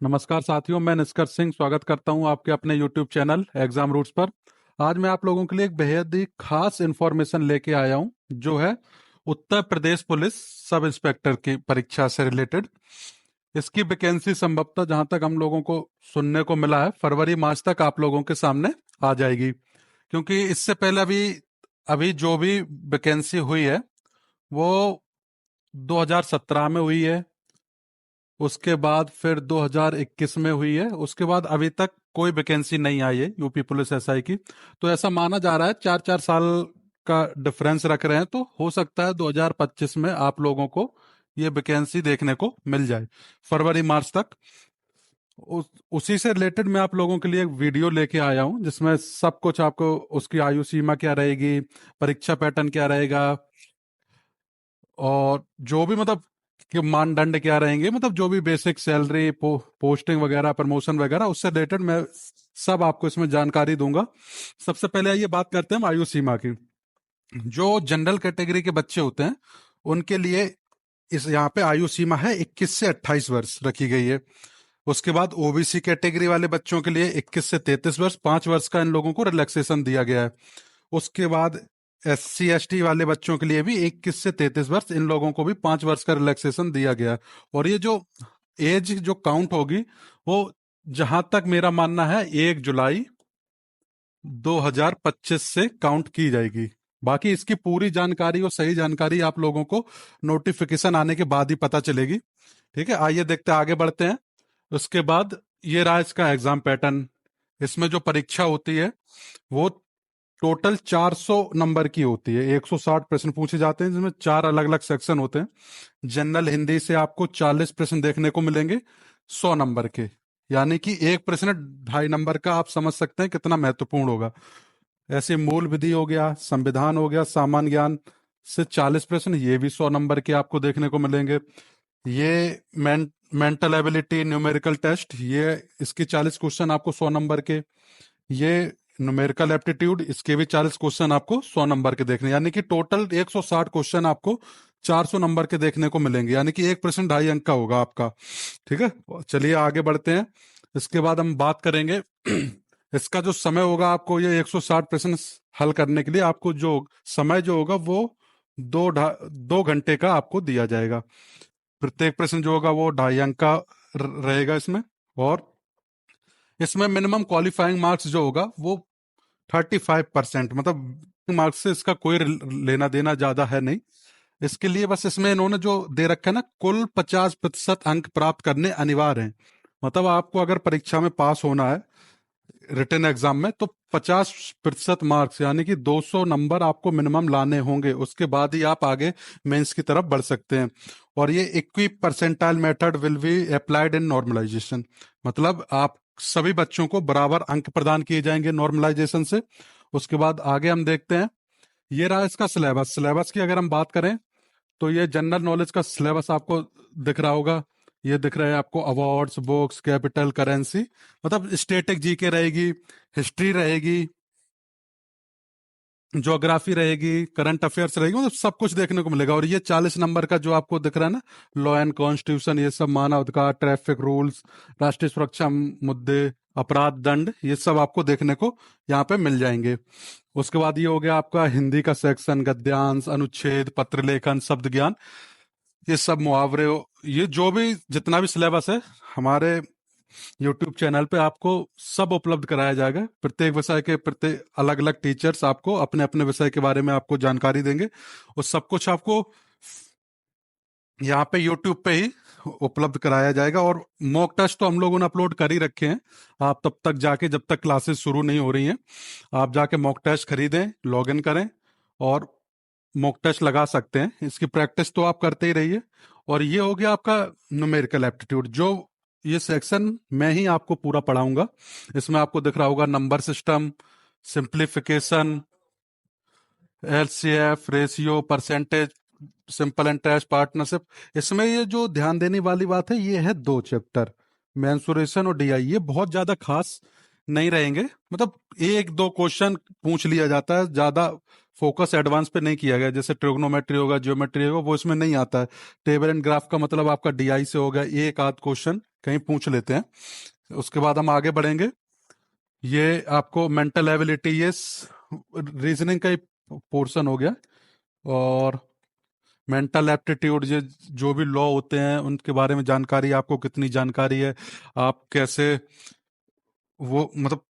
नमस्कार साथियों, मैं निष्कर्ष सिंह स्वागत करता हूं आपके अपने YouTube चैनल एग्जाम रूट्स पर। आज मैं आप लोगों के लिए एक बेहद ही खास इंफॉर्मेशन लेके आया हूं, जो है Uttar Pradesh police sub inspector की परीक्षा से रिलेटेड। इसकी वैकेंसी संभवतः, जहां तक हम लोगों को सुनने को मिला है, फरवरी मार्च तक आप लोगों के सामने आ जाएगी। क्योंकि इससे पहले अभी अभी जो भी वैकेंसी हुई है वो 2017 में हुई है, उसके बाद फिर 2021 में हुई है, उसके बाद अभी तक कोई वैकेंसी नहीं आई है यूपी पुलिस एसआई की। तो ऐसा माना जा रहा है, 4-4 साल का डिफरेंस रख रहे हैं, तो हो सकता है 2025 में आप लोगों को ये वैकेंसी देखने को मिल जाए, फरवरी मार्च तक। उसी से रिलेटेड मैं आप लोगों के लिए एक वीडियो लेके आया हूं, जिसमें सब कुछ आपको, उसकी आयु सीमा क्या रहेगी, परीक्षा पैटर्न क्या रहेगा, और जो भी मतलब कि मानदंड क्या रहेंगे, मतलब जो भी बेसिक सैलरी, पोस्टिंग वगैरह, प्रमोशन वगैरह, उससे रिलेटेड मैं सब आपको इसमें जानकारी दूंगा। सबसे पहले आइए बात करते हैं आयु सीमा की। जो जनरल कैटेगरी के बच्चे होते हैं उनके लिए इस यहाँ पे आयु सीमा है 21 से 28 वर्ष रखी गई है। उसके बाद ओबीसी कैटेगरी वाले बच्चों के लिए 21 से 33 वर्ष, 5 वर्ष का इन लोगों को रिलैक्सेशन दिया गया है। उसके बाद SC ST वाले बच्चों के लिए भी 21 से 33 वर्ष, इन लोगों को भी 5 वर्ष का रिलैक्सेशन दिया गया है। और ये जो एज जो काउंट होगी, वो जहां तक मेरा मानना है 1 जुलाई 2025 से काउंट की जाएगी। बाकी इसकी पूरी जानकारी और सही जानकारी आप लोगों को नोटिफिकेशन आने के बाद ही पता चलेगी। ठीक है, आइए देखते हैं, आगे बढ़ते हैं। उसके बाद ये रहा इसका एग्जाम पैटर्न। इसमें जो परीक्षा होती है वो टोटल 400 नंबर की होती है। 160 प्रश्न पूछे जाते हैं, जिसमें 4 अलग अलग सेक्शन होते हैं। जनरल हिंदी से आपको 40 प्रश्न देखने को मिलेंगे, 100 नंबर के। यानी कि एक प्रश्न 2.5 नंबर का, आप समझ सकते हैं कितना महत्वपूर्ण होगा। ऐसे मूल विधि हो गया, संविधान हो गया, सामान्य ज्ञान से 40 प्रश्न, ये भी 100 नंबर के आपको देखने को मिलेंगे। ये मेंटल एबिलिटी न्यूमेरिकल टेस्ट, ये इसके 40 क्वेश्चन आपको 100 नंबर के। ये न्यूमेरिकल एप्टीट्यूड, इसके भी 40 क्वेश्चन आपको 100 नंबर के देखने, यानी कि टोटल 160 क्वेश्चन आपको 400 नंबर के देखने को मिलेंगे। यानी कि एक प्रश्न 2.5 अंक का होगा आपका। ठीक है, चलिए आगे बढ़ते हैं। इसके बाद हम बात करेंगे इसका जो समय होगा, आपको ये 160 प्रश्न हल करने के लिए आपको जो समय जो होगा वो 2 घंटे का आपको दिया जाएगा। प्रत्येक प्रश्न जो होगा वो 2.5 अंक का रहेगा इसमें। और इसमें मिनिमम क्वालिफाइंग मार्क्स जो होगा वो 35%, मतलब मार्क्स से इसका कोई लेना देना ज्यादा है नहीं। इसके लिए बस इसमें इन्होंने जो दे रखा है ना, कुल 50% अंक प्राप्त करने अनिवार्य हैं। मतलब आपको अगर परीक्षा में पास होना है रिटन एग्जाम में, तो 50% मार्क्स यानी कि 200 नंबर आपको मिनिमम लाने होंगे। उसके बाद ही आप आगे मेंस की तरफ बढ़ सकते हैं। और ये equipercentile method will be applied in normalisation, मतलब आप सभी बच्चों को बराबर अंक प्रदान किए जाएंगे नॉर्मलाइजेशन से। उसके बाद आगे हम देखते हैं, ये रहा इसका सिलेबस। सिलेबस की अगर हम बात करें तो ये जनरल नॉलेज का सिलेबस आपको दिख रहा होगा। ये दिख रहा है आपको, अवार्ड्स, बुक्स, कैपिटल करेंसी, मतलब स्टैटिक जीके रहेगी, हिस्ट्री रहेगी, ज्योग्राफी रहेगी, करंट अफेयर्स रहेगी, मतलब सब कुछ देखने को मिलेगा। और ये 40 नंबर का जो आपको दिख रहा है ना, लॉ एंड कॉन्स्टिट्यूशन, ये सब मानव अधिकार, ट्रैफिक रूल्स, राष्ट्रीय सुरक्षा मुद्दे, अपराध दंड, ये सब आपको देखने को यहाँ पे मिल जाएंगे। उसके बाद ये हो गया आपका हिंदी का सेक्शन, गद्यांश, अनुच्छेद, पत्र लेखन, शब्द ज्ञान, ये सब मुहावरे ये जो भी जितना भी सिलेबस है हमारे यूट्यूब चैनल पे आपको सब उपलब्ध कराया जाएगा। प्रत्येक विषय के प्रत्येक अलग अलग टीचर्स आपको अपने अपने विषय के बारे में आपको जानकारी देंगे, और सब कुछ आपको यहाँ पे यूट्यूब पे ही उपलब्ध कराया जाएगा। और मॉक टेस्ट तो हम लोगों ने अपलोड कर ही रखे हैं। आप तब तक जाके, जब तक क्लासेस शुरू नहीं हो रही हैं, आप जाके मॉक टेस्ट खरीदें, लॉग इन करें और मॉक टेस्ट लगा सकते हैं। इसकी प्रैक्टिस तो आप करते ही रहिए। और ये हो गया आपका न्यूमेरिकल एप्टीट्यूड, जो ये सेक्शन मैं ही आपको पूरा पढ़ाऊंगा। इसमें आपको दिख रहा होगा number system, simplification, LCF, ratio, percentage, simple interest, partnership. इसमें ये जो ध्यान देने वाली बात है, ये है 2 चैप्टर, मेंसुरेशन और DI। ये बहुत ज्यादा खास नहीं रहेंगे, मतलब 1-2 क्वेश्चन पूछ लिया जाता है, ज्यादा फोकस एडवांस पे नहीं किया गया। जैसे ट्रिग्नोमेट्री होगा, ज्योमेट्री होगा, वो इसमें नहीं आता है। टेबल एंड ग्राफ का मतलब आपका डीआई से होगा, एक आध क्वेश्चन कहीं पूछ लेते हैं। उसके बाद हम आगे बढ़ेंगे। ये आपको मेंटल एबिलिटी, ये रीजनिंग का ही पोर्शन हो गया। और मेंटल एप्टीट्यूड, ये जो भी लॉ होते हैं उनके बारे में जानकारी, आपको कितनी जानकारी है, आप कैसे वो मतलब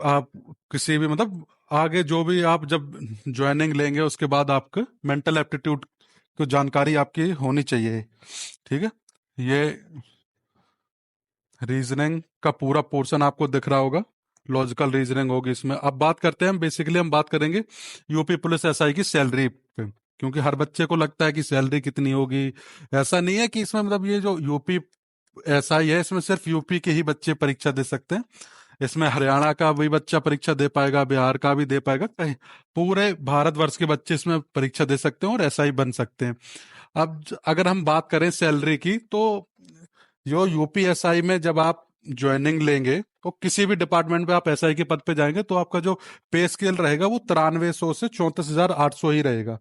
आप किसी भी मतलब आगे जो भी आप जब ज्वाइनिंग लेंगे उसके बाद आपके मेंटल एप्टीट्यूड को जानकारी आपकी होनी चाहिए। ठीक है, ये रीजनिंग का पूरा पोर्शन आपको दिख रहा होगा। लॉजिकल रीजनिंग होगी इसमें। अब बात करते हैं हम, बेसिकली हम बात करेंगे यूपी पुलिस एसआई की सैलरी पे, क्योंकि हर बच्चे को लगता है कि सैलरी कितनी होगी। ऐसा नहीं है कि इसमें मतलब ये जो यूपी एसआई है इसमें सिर्फ यूपी के ही बच्चे परीक्षा दे सकते हैं। इसमें हरियाणा का भी बच्चा परीक्षा दे पाएगा, बिहार का भी दे पाएगा, कहीं पूरे भारतवर्ष के बच्चे इसमें परीक्षा दे सकते हैं और एसआई बन सकते हैं। अब अगर हम बात करें सैलरी की, तो जो यूपीएसआई में जब आप ज्वाइनिंग लेंगे तो किसी भी डिपार्टमेंट में आप एसआई के पद पे जाएंगे तो आपका जो पे स्केल रहेगा वो 9300 से 34,800 ही रहेगा।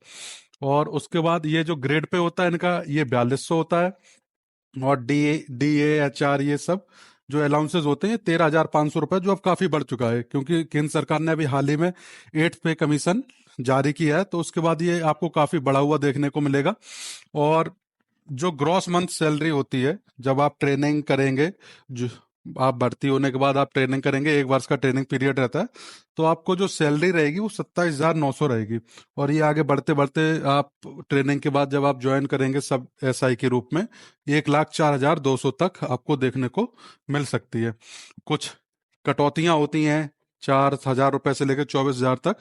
और उसके बाद ये जो ग्रेड पे होता है इनका, ये 4200 होता है। और डी ए एच आर ये सब जो अलाउंसेस होते हैं, 13,500 रुपए, जो अब काफी बढ़ चुका है क्योंकि केंद्र सरकार ने अभी हाल ही में 8th पे कमीशन जारी किया है। तो उसके बाद ये आपको काफी बढ़ा हुआ देखने को मिलेगा। और जो ग्रॉस मंथ सैलरी होती है जब आप ट्रेनिंग करेंगे, जो आप भर्ती होने के बाद आप ट्रेनिंग करेंगे, 1 वर्ष का ट्रेनिंग पीरियड रहता है, तो आपको जो सैलरी रहेगी वो 27,900 रहेगी। और ये आगे बढ़ते बढ़ते आप ट्रेनिंग के बाद जब आप ज्वाइन करेंगे सब एसआई के रूप में, 1,04,200 तक आपको देखने को मिल सकती है। कुछ कटौतियां होती हैं 4,000 रुपए से लेकर 24,000 तक।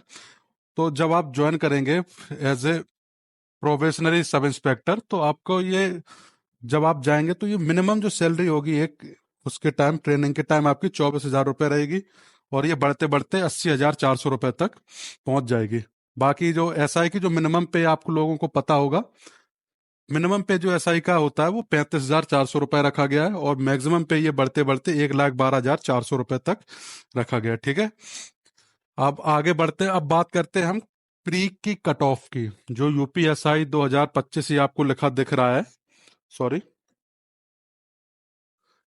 तो जब आप ज्वाइन करेंगे as a probationary sub inspector, तो आपको ये जब आप जाएंगे तो ये मिनिमम जो सैलरी होगी एक उसके टाइम, ट्रेनिंग के टाइम, आपकी 24,000 रुपये रहेगी। और ये बढ़ते बढ़ते 80,400 रुपये तक पहुंच जाएगी। बाकी जो एसआई की जो मिनिमम पे आपको लोगों को पता होगा, मिनिमम पे जो एसआई का होता है वो 35,400 रुपये रखा गया है। और मैक्सिमम पे ये बढ़ते बढ़ते 1,12,400 रुपये तक रखा गया है। ठीक है, अब आगे बढ़ते हैं। अब बात करते हैं हम प्री की कट ऑफ की। जो यूपीएसआई 2025 ये आपको लिखा दिख रहा है, सॉरी,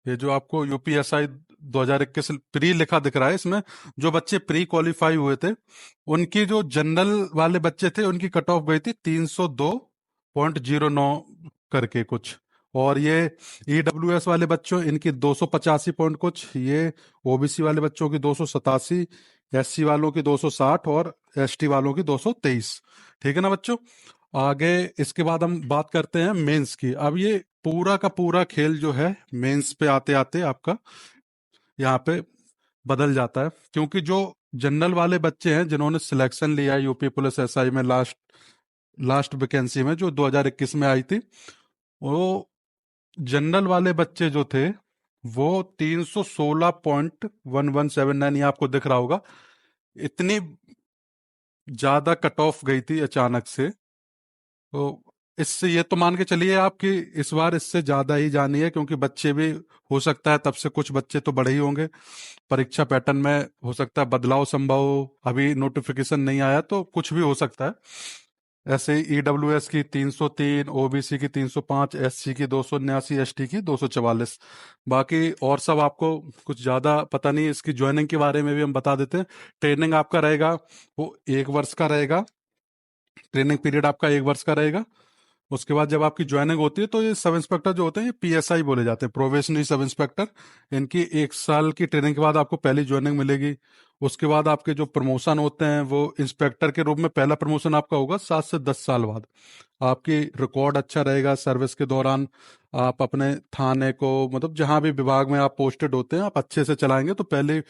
ये जो आपको यूपीएसआई 2021 प्री लिखा दिख रहा है, इसमें जो बच्चे प्री क्वालिफाई हुए थे उनकी, जो जनरल वाले बच्चे थे उनकी कट ऑफ गई थी 302.09 करके कुछ। और ये ईडब्ल्यूएस वाले बच्चों इनकी 285 पॉइंट कुछ, ये ओबीसी वाले बच्चों की 287, एससी वालों की 260 और एसटी वालों की 223। ठीक है ना बच्चों। आगे इसके बाद हम बात करते हैं मेंस की। अब ये पूरा का पूरा खेल जो है मेंस पे आते आते आपका यहाँ पे बदल जाता है, क्योंकि जो जनरल वाले बच्चे हैं जिन्होंने सिलेक्शन लिया है यूपी पुलिस एसआई में, लास्ट लास्ट वैकेंसी में जो 2021 में आई थी, वो जनरल वाले बच्चे जो थे वो 316.1179, ये आपको दिख रहा होगा, इतनी ज्यादा कट ऑफ गई थी अचानक से। तो इससे ये तो मान के चलिए आप कि इस बार इससे ज्यादा ही जानी है, क्योंकि बच्चे भी हो सकता है तब से कुछ बच्चे तो बड़े ही होंगे। परीक्षा पैटर्न में हो सकता है बदलाव संभव हो, अभी नोटिफिकेशन नहीं आया तो कुछ भी हो सकता है। ऐसे ईडब्ल्यूएस की 303, ओबीसी की 305, एससी की 279, एसटी की 244। बाकी और सब आपको कुछ ज्यादा पता नहीं। इसकी ज्वाइनिंग के बारे में भी हम बता देते हैं। ट्रेनिंग आपका रहेगा वो 1 वर्ष का रहेगा। ट्रेनिंग पीरियड आपका 1 वर्ष का रहेगा। उसके बाद जब आपकी ज्वाइनिंग होती है तो ये सब इंस्पेक्टर जो होते हैं ये पीएसआई बोले जाते हैं, प्रोबेशनरी सब इंस्पेक्टर। इनकी 1 साल की ट्रेनिंग के बाद आपको पहली ज्वाइनिंग मिलेगी। उसके बाद आपके जो प्रमोशन होते हैं वो इंस्पेक्टर के रूप में पहला प्रमोशन आपका होगा 7 से 10 साल बाद। आपकी रिकॉर्ड अच्छा रहेगा सर्विस के दौरान, आप अपने थाने को मतलब जहां भी विभाग में आप पोस्टेड होते हैं आप अच्छे से चलाएंगे तो पहले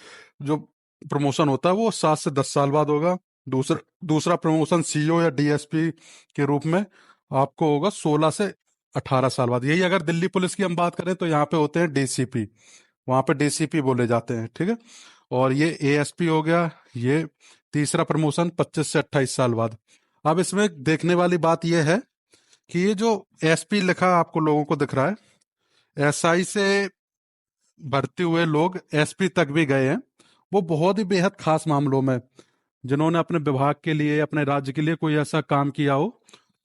जो प्रमोशन होता है वो 7 से 10 साल बाद होगा। दूसरा दूसरा प्रमोशन सीईओ या डीएसपी के रूप में आपको होगा 16 से 18 साल बाद। यही अगर दिल्ली पुलिस की हम बात करें तो यहाँ पे होते हैं डीसीपी, वहां पे डीसीपी बोले जाते हैं। ठीक है, और ये एएसपी हो गया, ये तीसरा प्रमोशन 25 से 28 साल बाद। अब इसमें देखने वाली बात यह है कि ये जो एसपी लिखा आपको लोगों को दिख रहा है, एसआई से भर्ती हुए लोग एसपी तक भी गए हैं। वो बहुत ही बेहद खास मामलों में, जिन्होंने अपने विभाग के लिए, अपने राज्य के लिए कोई ऐसा काम किया हो,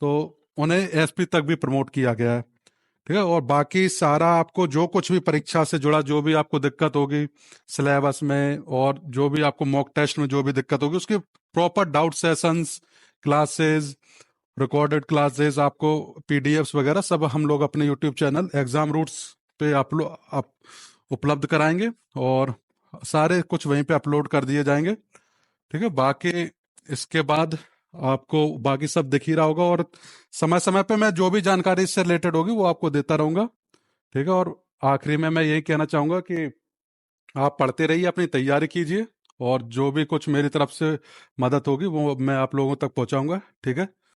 तो उन्हें एसपी तक भी प्रमोट किया गया है। ठीक है। और बाकी सारा आपको जो कुछ भी परीक्षा से जुड़ा जो भी आपको दिक्कत होगी सिलेबस में, और जो भी आपको मॉक टेस्ट में जो भी दिक्कत होगी, उसके proper doubt sessions, classes, recorded classes, आपको पीडीएफ्स वगैरह सब हम लोग अपने यूट्यूब चैनल एग्जाम रूट्स पे आप उपलब्ध कराएंगे, और सारे कुछ वहीं पे अपलोड कर दिए जाएंगे। ठीक है। बाकी इसके बाद आपको बाकी सब दिख ही रहा होगा, और समय समय पे मैं जो भी जानकारी इससे रिलेटेड होगी वो आपको देता रहूंगा। ठीक है। और आखिरी में मैं यही कहना चाहूंगा कि आप पढ़ते रहिए, अपनी तैयारी कीजिए, और जो भी कुछ मेरी तरफ से मदद होगी वो मैं आप लोगों तक पहुंचाऊंगा। ठीक है।